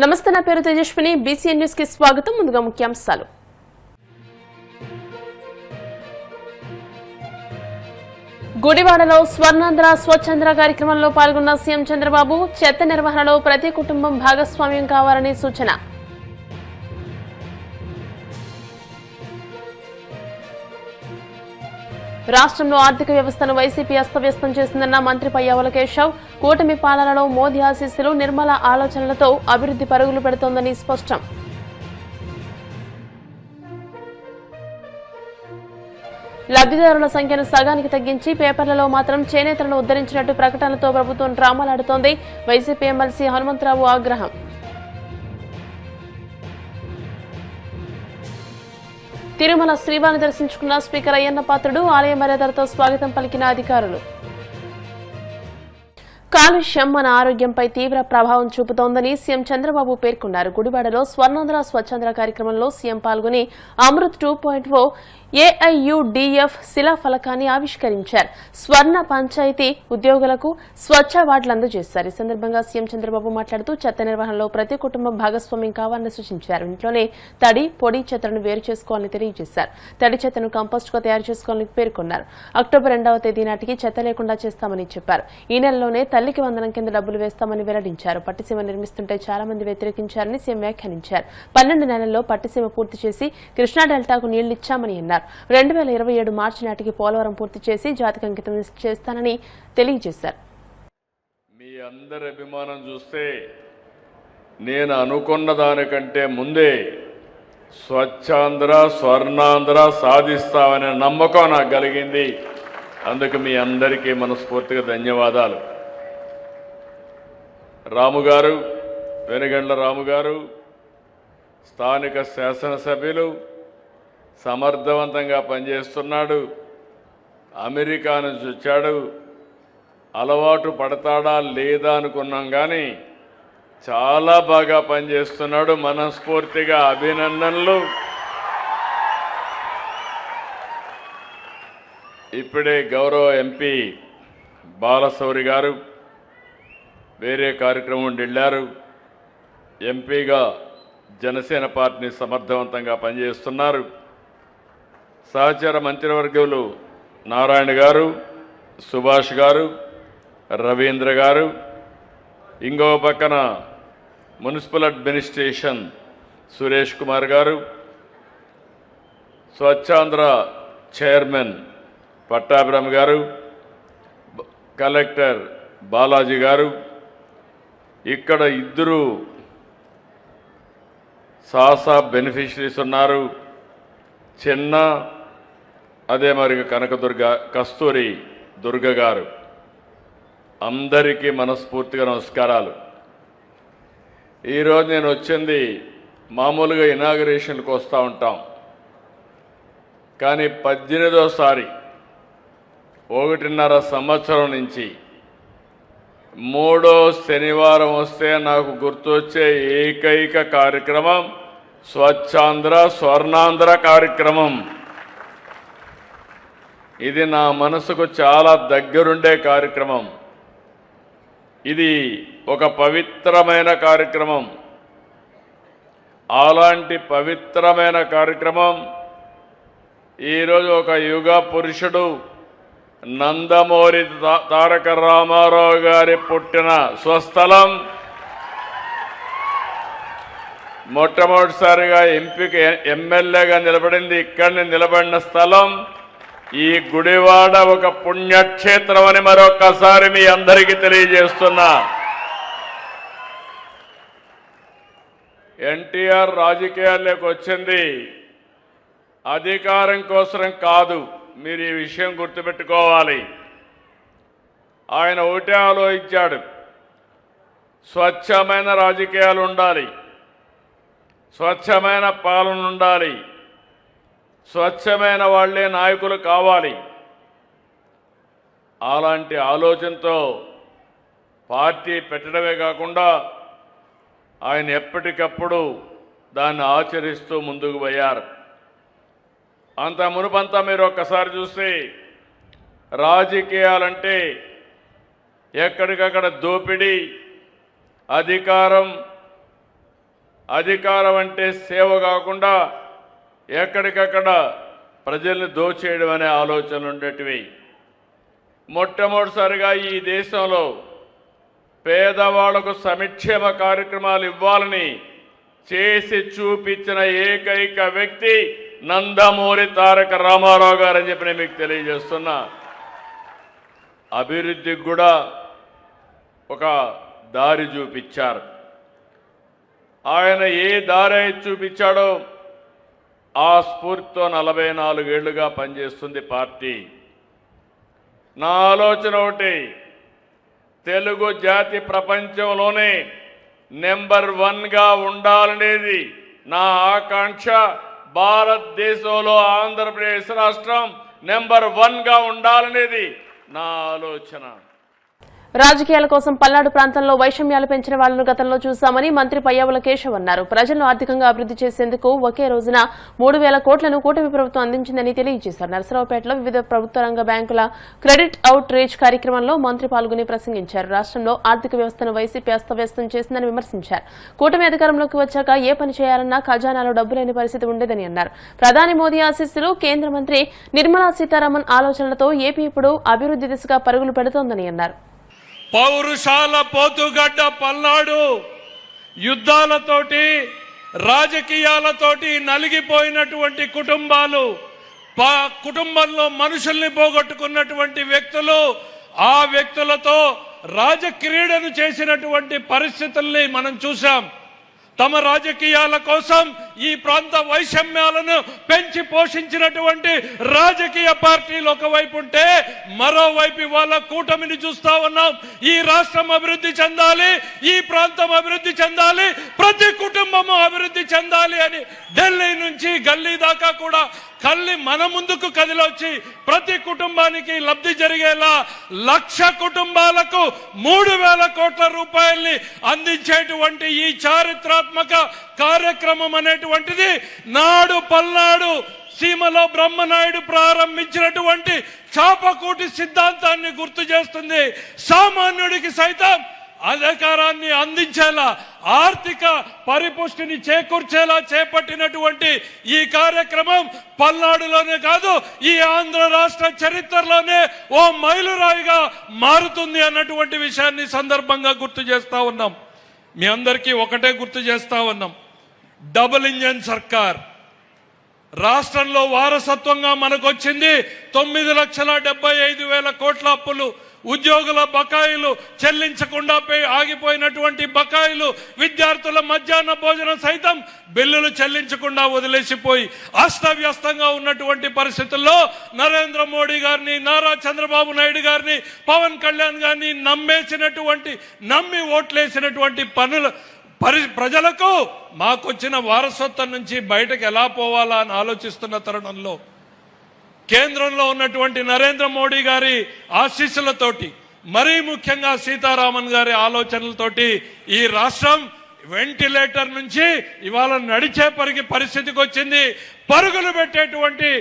నమస్తే, నా పేరు తేజస్విని. బీసీఎన్ న్యూస్ కి స్వాగతం. ముందుగా ముఖ్యాంశాలు. గుడివాడలో స్వర్ణాంధ్ర స్వచ్ఛంద్ర కార్యక్రమంలో పాల్గొన్న సీఎం చంద్రబాబు చెత్త నిర్వహణలో ప్రతి కుటుంబం భాగస్వామ్యం కావాలని సూచన. రాష్ట్రంలో ఆర్థిక వ్యవస్థను వైసీపీ అస్తవ్యస్తం చేసిందన్న మంత్రి పయ్యావుల కేశవ్. కూటమి పాలనలో మోదీ ఆశీస్సులు, నిర్మల ఆలోచనలతో అభివృద్ధి పరుగులు పెడుతోందని స్పష్టం. లబ్ధిదారుల సంఖ్యను సగానికి తగ్గించి పేపర్లలో మాత్రం చేనేతలను ఉద్ధరించినట్టు ప్రకటనలతో ప్రభుత్వం డ్రామాలాడుతోంది. వైసీపీ ఎమ్మెల్సీ హనుమంతరావు ఆగ్రహం. తిరుమల శ్రీవారిని దర్శించుకున్న స్పీకర్ అయ్యన్న పాత్రుడు. ఆలయ మర్యాదలతో స్వాగతం పలికిన అధికారులు. కాలుష్యం మన ఆరోగ్యంపై తీవ్ర ప్రభావం చూపుతోందని సీఎం చంద్రబాబు పేర్కొన్నారు. గుడివాడలో స్వర్ణాంధ్ర స్వచ్ఛంద్ర కార్యక్రమంలో సీఎం పాల్గొని అమృత్ 2.0 AIUDF శిలాఫలకాన్ని ఆవిష్కరించారు. స్వర్ణ పంచాయతీ ఉద్యోగులకు స్వచ్ఛ అవార్డులు అందజేశారు. ఈ సందర్భంగా సీఎం చంద్రబాబు మాట్లాడుతూ చెత్త నిర్వహణలో ప్రతి కుటుంబం భాగస్వామ్యం కావాలని సూచించారు. ఇంట్లోనే తడి, పొడి చెత్తను వేరు చేసుకోవాలని తెలియజేశారు. తడి చెత్తను కంపోస్ట్ గా తయారు చేసుకోవాలని పేర్కొన్నారు. అక్టోబర్ 2వ తేదీ నాటికి చెత్త లేకుండా చేస్తామని చెప్పారు. ఈ నెలలోనే తల్లికి వందనం కింద డబ్బులు వేస్తామని వెల్లడించారు. పట్టిసీమ నిర్మిస్తుంటే చాలా మంది వ్యతిరేకించారని సీఎం వ్యాఖ్యానించారు. 12 నెలల్లో పట్టిసీమ పూర్తి చేసి కృష్ణా డెల్టాకు నీళ్లిచ్చామని అన్నారు. 2027 మార్చి నాటికి పోలవరం పూర్తి చేసి జాతికి అంకితం చేస్తానని తెలియజేశారు. మీ అందరి అభిమానం చూస్తే నేను అనుకున్న దానికంటే ముందే స్వచ్ఛాంధ్ర స్వర్ణాంధ్ర సాధిస్తామనే నమ్మకం నాకు కలిగింది. అందుకు మీ అందరికీ మనస్ఫూర్తిగా ధన్యవాదాలు. రాముగారు, వెనుగండ్ల రాముగారు, స్థానిక శాసనసభ్యులు సమర్థవంతంగా పనిచేస్తున్నాడు. అమెరికా నుంచి వచ్చాడు. అలవాటు పడతాడా లేదా అనుకున్నాం, కానీ చాలా బాగా పనిచేస్తున్నాడు. మనస్ఫూర్తిగా అభినందనలు. ఇప్పుడే గౌరవ ఎంపీ బాలశౌరి గారు వేరే కార్యక్రమం వెళ్ళారు. ఎంపీగా జనసేన పార్టీని సమర్థవంతంగా పనిచేస్తున్నారు. సహచర మంత్రివర్గులు నారాయణ గారు, సుభాష్ గారు, రవీంద్ర గారు, ఇంకో పక్కన మున్సిపల్ అడ్మినిస్ట్రేషన్ సురేష్ కుమార్ గారు, స్వచ్ఛాంధ్ర చైర్మన్ పట్టాభిరామ్ గారు, కలెక్టర్ బాలాజీ గారు, ఇక్కడ ఇద్దరు సాసా బెనిఫిషరీస్ ఉన్నారు. చిన్న అదే మరి కనకదుర్గ కస్తూరి దుర్గ గారు. అందరికీ మనస్ఫూర్తిగా నమస్కారాలు. ఈరోజు నేను వచ్చింది మామూలుగా ఇనాగరేషన్కి వస్తూ ఉంటాం, కానీ 18వసారి 1.5 సంవత్సరం నుంచి 3వ శనివారం వస్తే నాకు గుర్తొచ్చే ఏకైక కార్యక్రమం స్వచ్ఛాంధ్ర స్వర్ణాంధ్ర కార్యక్రమం. ఇది నా మనసుకు చాలా దగ్గరుండే కార్యక్రమం. ఇది ఒక పవిత్రమైన కార్యక్రమం. అలాంటి పవిత్రమైన కార్యక్రమం ఈరోజు ఒక యుగ పురుషుడు నందమూరి తారక రామారావు గారి పుట్టిన స్వస్థలం, మొట్టమొదటిసారిగా ఎమ్మెల్యేగా నిలబడింది ఇక్కడిని నిలబడిన స్థలం ఈ గుడివాడ ఒక పుణ్యక్షేత్రం అని మరొక్కసారి మీ అందరికీ తెలియజేస్తున్నా. ఎన్టీఆర్ రాజకీయాల్లోకి వచ్చింది అధికారం కోసం కాదు. మీరు ఈ విషయం గుర్తుపెట్టుకోవాలి. ఆయన ఒకటే ఆలోచించాడు, స్వచ్ఛమైన రాజకీయాలు ఉండాలి, స్వచ్ఛమైన పాలన ఉండాలి, స్వచ్ఛమైన వాళ్లే నాయకులు కావాలి. అలాంటి ఆలోచనతో పార్టీ పెట్టడమే కాకుండా ఆయన ఎప్పటికప్పుడు దాన్ని ఆచరిస్తూ ముందుకు పోయారు. అంత మునుపంతా మీరు ఒక్కసారి చూస్తే రాజకీయాలంటే ఎక్కడికక్కడ దోపిడీ, అధికారం, అధికారం అంటే సేవ కాకుండా ఎక్కడికక్కడ ప్రజల్ని దోచేయడం అనే ఆలోచనలు ఉండేటివి. మొట్టమొదటిసారిగా ఈ దేశంలో పేదవాళ్లకు సంక్షేమ కార్యక్రమాలు ఇవ్వాలని చేసి చూపించిన ఏకైక వ్యక్తి నందమూరి తారక రామారావు గారు అని చెప్పి నేను మీకు తెలియజేస్తున్నా. అభివృద్ధికి కూడా ఒక దారి చూపించారు. ఆయన ఏ దారి చూపించాడో ఆ స్ఫూర్తితో 44 ఏళ్లుగా పనిచేస్తుంది పార్టీ. నా ఆలోచన ఒకటి, తెలుగు జాతి ప్రపంచంలోనే నెంబర్ 1గా ఉండాలనేది నా ఆకాంక్ష. భారతదేశంలో ఆంధ్రప్రదేశ్ రాష్ట్రం నెంబర్ 1గా ఉండాలనేది నా ఆలోచన. రాజకీయాల కోసం పల్నాడు ప్రాంతంలో వైషమ్యాలు పెంచిన వాళ్లను గతంలో చూశామని మంత్రి పయ్యావుల కేశవ్ అన్నారు. ప్రజలను ఆర్థికంగా అభివృద్ధి చేసేందుకు ఒకే రోజున 3,000 కోట్లను కూటమి ప్రభుత్వం అందించిందని తెలియజేశారు. నరసరావుపేటలో వివిధ ప్రభుత్వ రంగ బ్యాంకుల క్రెడిట్ అవుట్ రీచ్ కార్యక్రమంలో మంత్రి పాల్గొని ప్రసంగించారు. రాష్ట్రంలో ఆర్థిక వ్యవస్థను వైసీపీ అస్తవ్యస్తం చేసిందని విమర్శించారు. కూటమి అధికారంలోకి వచ్చాక ఏ పని చేయాలన్నా ఖజానాలో డబ్బు లేని పరిస్థితి ఉండేదని అన్నారు. ప్రధాని మోదీ ఆశీస్సులు, కేంద్ర మంత్రి నిర్మలా సీతారామన్ ఆలోచనలతో ఏపీ ఇప్పుడు అభివృద్ధి దిశగా పరుగులు పెడుతోందని అన్నారు. పౌరుషాల పోతుగడ్డ పల్నాడు యుద్ధాలతోటి రాజకీయాలతోటి నలిగిపోయినటువంటి కుటుంబాలు, కుటుంబంలో మనుషుల్ని పోగొట్టుకున్నటువంటి వ్యక్తులు, ఆ వ్యక్తులతో రాజక్రీడను చేసినటువంటి పరిస్థితుల్ని మనం చూసాం. తమ రాజకీయాల కోసం ఈ ప్రాంత వైషమ్యాలను పెంచి పోషించినటువంటి రాజకీయ పార్టీలు ఒకవైపు ఉంటే, మరోవైపు వాళ్ళ కూటమిని చూస్తా ఉన్నాం. ఈ రాష్ట్రం అభివృద్ధి చెందాలి, ఈ ప్రాంతం అభివృద్ధి చెందాలి, ప్రతి కుటుంబము అభివృద్ధి చెందాలి అని ఢిల్లీ నుంచి గల్లీ దాకా కూడా కళ్ళి మన ముందుకు కదిలొచ్చి ప్రతి కుటుంబానికి లబ్ధి జరిగేలా 1,00,000 కుటుంబాలకు 3,000 కోట్ల రూపాయల్ని అందించేటువంటి ఈ చారిత్రాత్మక కార్యక్రమం అనేటువంటిది నాడు పల్నాడు సీమలో బ్రహ్మనాయుడు ప్రారంభించినటువంటి చాపకూటి సిద్ధాంతాన్ని గుర్తు చేస్తుంది. సామాన్యుడికి సైతం అధికారాన్ని అందించేలా, ఆర్థిక పరిపుష్టిని చేకూర్చేలా చేపట్టినటువంటి ఈ కార్యక్రమం పల్నాడులోనే కాదు, ఈ ఆంధ్ర రాష్ట్ర చరిత్రలోనే ఓ మైలురాయిగా మారుతుంది అన్నటువంటి విషయాన్ని సందర్భంగా గుర్తు చేస్తా ఉన్నాం. మీ అందరికీ ఒకటే గుర్తు చేస్తా ఉన్నాం, డబుల్ ఇంజన్ సర్కార్ రాష్ట్రంలో వారసత్వంగా మనకు వచ్చింది. 9,75,000 కోట్ల అప్పులు, ఉద్యోగుల బకాయిలు చెల్లించకుండా ఆగిపోయినటువంటి బకాయిలు, విద్యార్థుల మధ్యాహ్న భోజనం సైతం బిల్లులు చెల్లించకుండా వదిలేసిపోయి అస్తవ్యస్తంగా ఉన్నటువంటి పరిస్థితుల్లో నరేంద్ర మోడీ గారిని, నారా చంద్రబాబు నాయుడు గారిని, పవన్ కళ్యాణ్ గారిని నమ్మి ఓట్లేసినటువంటి ప్రజలకు మాకొచ్చిన వారసత్వం నుంచి బయటకు ఎలా పోవాలా అని ఆలోచిస్తున్న తరుణంలో కేంద్రంలో ఉన్నటువంటి నరేంద్ర మోడీ గారి ఆశీస్సులతోటి, మరీ ముఖ్యంగా సీతారామన్ గారి ఆలోచనలతోటి ఈ రాష్ట్రం వెంటిలేటర్ నుంచి ఇవాళ నడిచే పరిస్థితికి వచ్చింది. పరుగులు పెట్టేటువంటి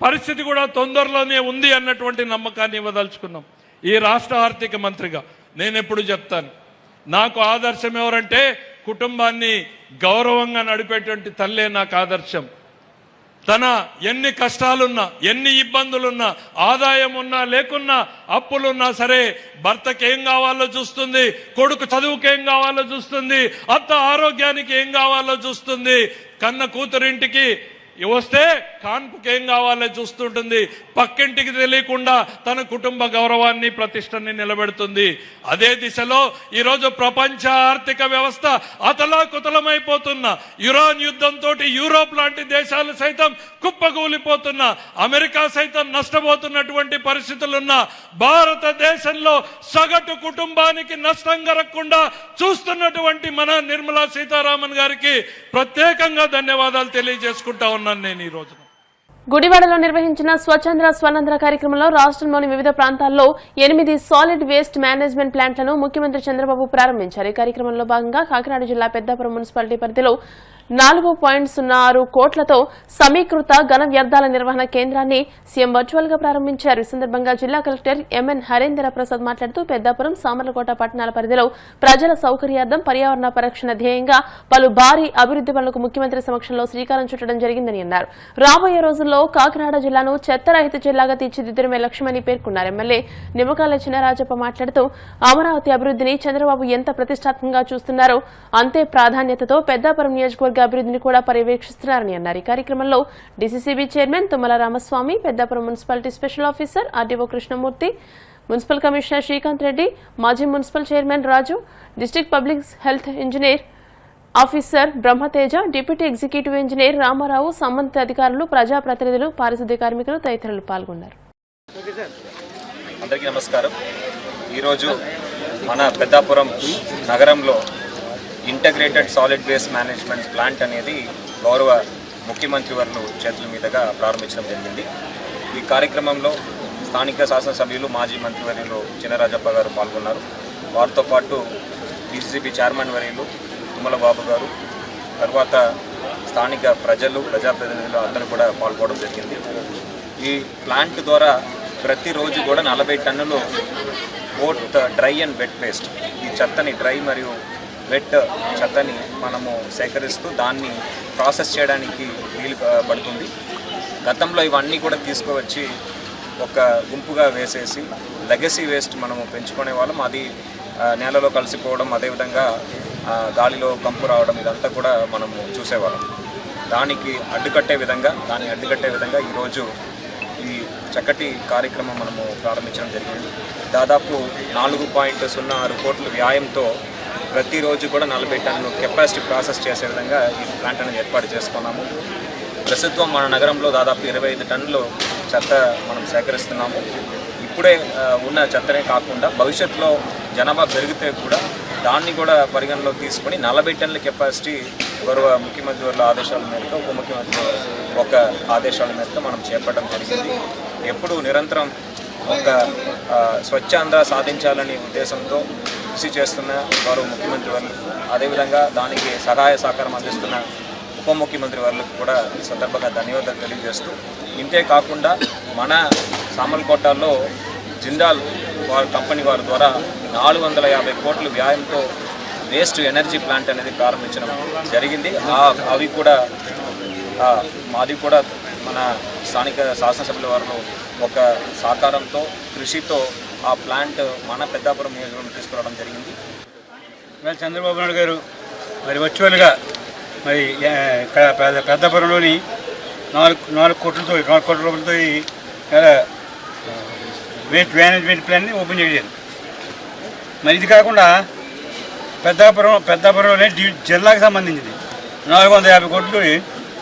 పరిస్థితి కూడా తొందరలోనే ఉంది అన్నటువంటి నమ్మకాన్ని ఇవ్వదలుచుకున్నాం. ఈ రాష్ట్ర ఆర్థిక మంత్రిగా నేను ఎప్పుడు చెప్తాను, నాకు ఆదర్శం ఎవరంటే కుటుంబాన్ని గౌరవంగా నడిపేటువంటి తల్లే నాకు ఆదర్శం. తన ఎన్ని కష్టాలున్నా, ఎన్ని ఇబ్బందులున్నా, ఆదాయం ఉన్నా లేకున్నా, అప్పులున్నా సరే భర్తకి ఏం కావాలో చూస్తుంది, కొడుకు చదువుకి ఏం కావాలో చూస్తుంది, అత్త ఆరోగ్యానికి ఏం కావాలో చూస్తుంది, కన్న కూతురింటికి వస్తే కాన్పుకి ఏం కావాలో చూస్తుంటుంది, పక్కింటికి తెలియకుండా తన కుటుంబ గౌరవాన్ని ప్రతిష్టని నిలబెడుతుంది. అదే దిశలో ఈరోజు ప్రపంచ ఆర్థిక వ్యవస్థ అతలాకుతలమైపోతున్న, ఇరాన్ యుద్ధంతో యూరోప్ లాంటి దేశాలు సైతం కుప్పకూలిపోతున్న, అమెరికా సైతం నష్టపోతున్నటువంటి పరిస్థితులున్న భారతదేశంలో సగటు కుటుంబానికి నష్టం కలగకుండా చూస్తున్నటువంటి మన నిర్మలా సీతారామన్ గారికి ప్రత్యేకంగా ధన్యవాదాలు తెలియజేసుకుంటా ఉన్నాను నేను ఈ రోజున. గుడివాడలో నిర్వహించిన స్వచ్ఛంద్ర స్వర్ణాంధ్ర కార్యక్రమంలో రాష్ట్రంలోని వివిధ ప్రాంతాల్లో 8 సాలిడ్ వేస్ట్ మేనేజ్మెంట్ ప్లాంట్లను ముఖ్యమంత్రి చంద్రబాబు ప్రారంభించారు. ఈ కార్యక్రమంలో భాగంగా కాకినాడ జిల్లా పెద్దాపురం మున్సిపాలిటీ పరిధిలో 4.06 కోట్లతో సమీకృత ఘన వ్యర్థాల నిర్వహణ కేంద్రాన్ని సీఎం వర్చువల్ గా ప్రారంభించారు. ఈ సందర్భంగా జిల్లా కలెక్టర్ ఎంఎన్ హరేంద్ర ప్రసాద్ మాట్లాడుతూ పెద్దాపురం, సామర్లకోట పట్టణాల పరిధిలో ప్రజల సౌకర్యార్థం పర్యావరణ పరిరక్షణ ధ్యేయంగా పలు భారీ అభివృద్ది పనులకు ముఖ్యమంత్రి సమక్షంలో శ్రీకారం చుట్టడం జరిగిందని అన్నారు. రాబోయే రోజుల్లో కాకినాడ జిల్లాను చెత్తరహిత జిల్లాగా తీర్చిదిద్దడమే లక్ష్యమని పేర్కొన్నారు. ఎమ్మెల్యే నిమ్మకాయల చినరాజప్ప మాట్లాడుతూ అమరావతి అభివృద్దిని చంద్రబాబు ఎంత ప్రతిష్టాత్మకంగా చూస్తున్నారో అంతే ప్రాధాన్యతతో పెద్దాపురం నియోజకవర్గ అభివృద్ధిని కూడా పర్యవేక్షిస్తున్నారని అన్నారు. ఈ కార్యక్రమంలో DCCB chairman Tummala Ramaswamy, Peddapuram municipality special officer RDO Krishnamurthy, municipal commissioner Srikanth Reddy, మాజీ municipal chairman Raju, district public health engineer officer Brahmateja, deputy executive engineer Ramarao, సంబంధిత అధికారులు, ప్రజాప్రతినిధులు, పారిశుద్ధ్య కార్మికులు తదితరులు పాల్గొన్నారు. అందరికీ నమస్కారం. ఈరోజు మన పెద్దాపురం నగరంలో integrated solid waste management plant అనేది గౌరవ ముఖ్యమంత్రి వర్యులు చేతుల మీదుగా ప్రారంభించడం జరిగింది. ఈ కార్యక్రమంలో స్థానిక శాసనసభ్యులు మాజీ మంత్రివర్యులు చినరాజప్ప గారు పాల్గొన్నారు. వారితో పాటు డీసీసీబీ చైర్మన్ వర్యులు తుమ్మల బాబు గారు, తర్వాత స్థానిక ప్రజలు, ప్రజాప్రతినిధులు అందరూ కూడా పాల్గొనడం జరిగింది. ఈ ప్లాంట్ ద్వారా ప్రతిరోజు కూడా 40 టన్నులు both dry and wet waste, ఈ చెత్తని డ్రై మరియు వెట్ చెత్తని మనము సేకరిస్తూ దాన్ని ప్రాసెస్ చేయడానికి వీలు పడుతుంది. గతంలో ఇవన్నీ కూడా తీసుకువచ్చి ఒక గుంపుగా వేసేసి లెగసీ వేస్ట్ మనము పెంచుకునే వాళ్ళం. అది నేలలో కలిసిపోవడం, అదేవిధంగా గాలిలో కంపు రావడం, ఇదంతా కూడా మనము చూసేవాళ్ళం. దాన్ని అడ్డుకట్టే విధంగా ఈరోజు ఈ చక్కటి కార్యక్రమం మనము ప్రారంభించడం జరిగింది. దాదాపు 4.06 కోట్ల వ్యాయంతో ప్రతిరోజు కూడా 40 టన్నులు కెపాసిటీ ప్రాసెస్ చేసే విధంగా ఈ ప్లాంట్ అనేది ఏర్పాటు చేసుకున్నాము. ప్రస్తుతం మన నగరంలో దాదాపు 25 టన్నులు చెత్త మనం సేకరిస్తున్నాము. ఇప్పుడే ఉన్న చెత్తనే కాకుండా భవిష్యత్తులో జనాభా పెరిగితే కూడా దాన్ని కూడా పరిగణలో తీసుకొని 40 టన్నుల కెపాసిటీ గౌరవ ముఖ్యమంత్రి వాళ్ళ ఆదేశాల మేరకు, ఉప ముఖ్యమంత్రి ఒక ఆదేశాల మేరకు మనం చేపట్టడం జరిగింది. ఎప్పుడు నిరంతరం ఒక స్వచ్ఛాంధ్ర సాధించాలనే ఉద్దేశంతో కృషి చేస్తున్న గౌరవ ముఖ్యమంత్రి వర్యులకు, అదేవిధంగా దానికి సహాయ సహకారం అందిస్తున్న ఉప ముఖ్యమంత్రి వర్యులకు కూడా ఈ సందర్భంగా ధన్యవాదాలు తెలియజేస్తూ, ఇంతే కాకుండా మన సామర్లకోటలో జిందాల్ వారి కంపెనీ వారి ద్వారా 450 కోట్ల వ్యాయంతో వేస్ట్ ఎనర్జీ ప్లాంట్ అనేది ప్రారంభించడం జరిగింది. అవి కూడా మాది కూడా మన స్థానిక శాసనసభ్యుల వారు ఒక సహకారంతో, కృషితో ఆ ప్లాంట్ మన పెద్దాపురం నియోజకవర్గం తీసుకురావడం జరిగింది. చంద్రబాబు నాయుడు గారు మరి వర్చువల్గా మరి ఇక్కడ పెద్దాపురంలోని 4 కోట్ల రూపాయలతో వేస్ట్ మేనేజ్మెంట్ ప్లాన్ని ఓపెన్ చేశారు. మరి ఇది కాకుండా పెద్దాపురంలోనే జిల్లాకు సంబంధించింది 450 కోట్లు,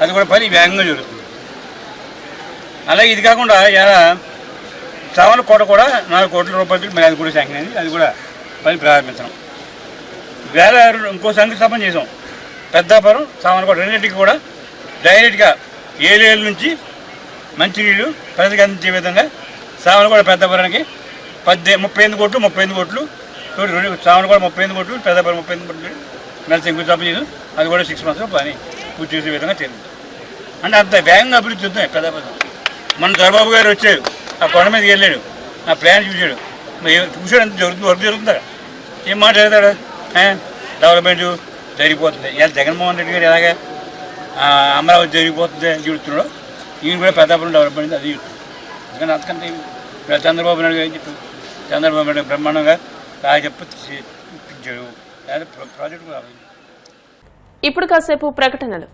అది కూడా పని వేగంగా జరుగుతుంది. అలాగే ఇది కాకుండా ఇలా సామర్లకోట కూడా 4 కోట్ల రూపాయలతో మరి అది కూడా శాంక్షన్ అయింది. అది కూడా పని ప్రారంభించడం. వేరే ఇంకో శంకుస్థాపన చేసాం. పెద్దాపురం, సామర్లకోట రెండింటికి కూడా డైరెక్ట్గా ఏలేళ్ళ నుంచి మంచినీళ్ళు ప్రజలకు అందించే విధంగా సామర్లకోట పెద్దాపురానికి 35 కోట్లు, సామర్లకోట 35 కోట్లు, పెద్దాపురం 35 కోట్లు మళ్ళీ శంకుస్థాపన చేసాం. అది కూడా 6 months పని పూర్తి చేసే విధంగా చేరింది. అంటే అంత వేగంగా అభివృద్ధి చెందుతాయి పెద్దాపురం. మన చంద్రబాబు గారు వచ్చారు, ఆ కొండ మీదకి వెళ్ళాడు, ఆ ప్లాన్ చూశాడు, చూశాడు అంత వర్క్ జరుగుతుందా? ఏం మాట్లాడతాడు? డెవలప్మెంట్ జరిగిపోతుంది. ఇలా జగన్మోహన్ రెడ్డి గారు ఎలాగా అమరావతి జరిగిపోతుంది చూస్తున్నాడు, ఈయన కూడా పెద్దాపురం డెవలప్మెంట్ అది చూస్తుంది. ఎందుకంటే అంతకంటే చంద్రబాబు నాయుడు గారు చెప్పారు, చంద్రబాబు నాయుడు బ్రహ్మాండంగా బాగా చెప్పి ప్రాజెక్టు. ఇప్పుడు కాసేపు ప్రకటనలు.